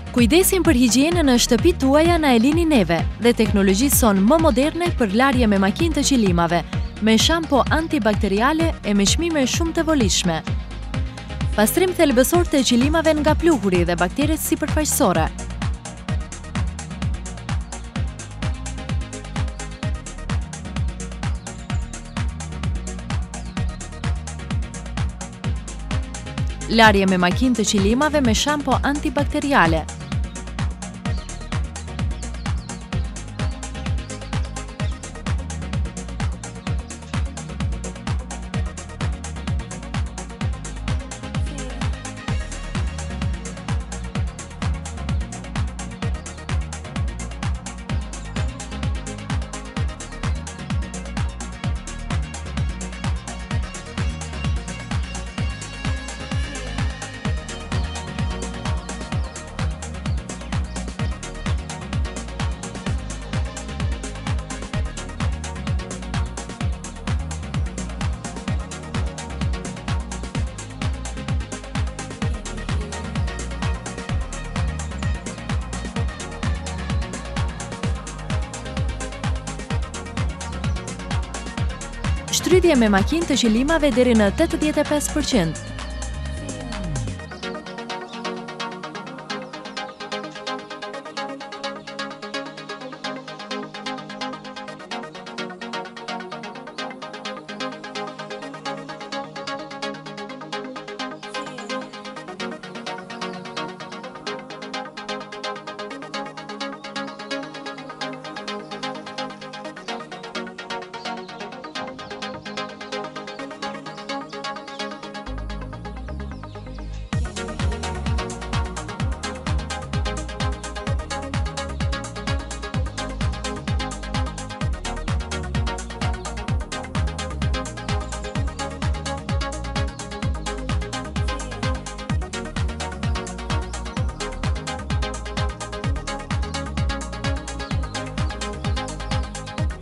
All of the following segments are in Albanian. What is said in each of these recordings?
Kujdesin për higjienën në shtëpitë tuaja na e lini neve dhe teknologji son më moderne për larje me makinë të qilimave, me shampo antibakteriale e me çmime shumë të volitshme. Pastrim thelbësor të qilimave nga pluhuri dhe bakteret sipërfaqësore. Larje me makinë të qilimave me shampo antibakteriale. Shtrydhje me makinë të qilimave deri në 85%.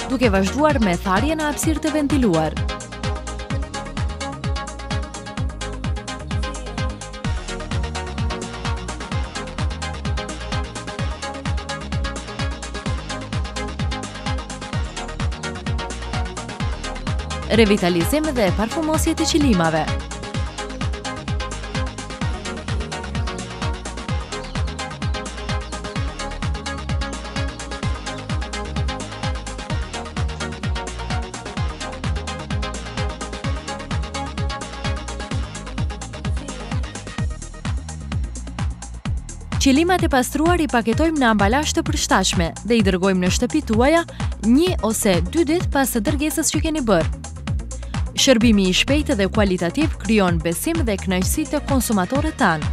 Duke vazhduar me tharje në hapësirë të ventiluar. Revitalizim dhe parfumosje të qilimave. Qilimat e pastruar i paketojmë në ambalazh të përshtatshme dhe i dërgojmë në shtëpitë tuaja 1 ose 2 ditë pas së dërgesës që keni bërë. Shërbimi i shpejtë dhe kualitativ krijon besim dhe kënaqësi të konsumatorët tanë.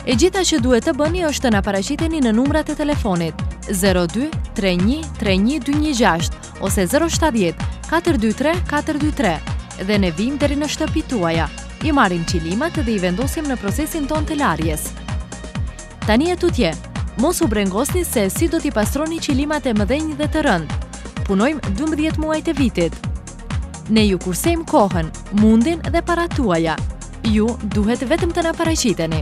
E gjitha që duhet të bëni është të na paraqiteni në numrat e telefonit 02 31 31 216 ose 070 423 423 dhe ne vim deri në shtëpitë tuaja. I marrim qilimat dhe i vendosim në procesin ton të larjes. Tani e tutje, mos u brengosni se si do t'i pastroni qilimat e mëdhenj dhe të rënd. Punojmë 12 muajt e vitit. Ne ju kursejmë kohën, mundin dhe parat tuaja. Ju duhet vetëm të na paraqiteni.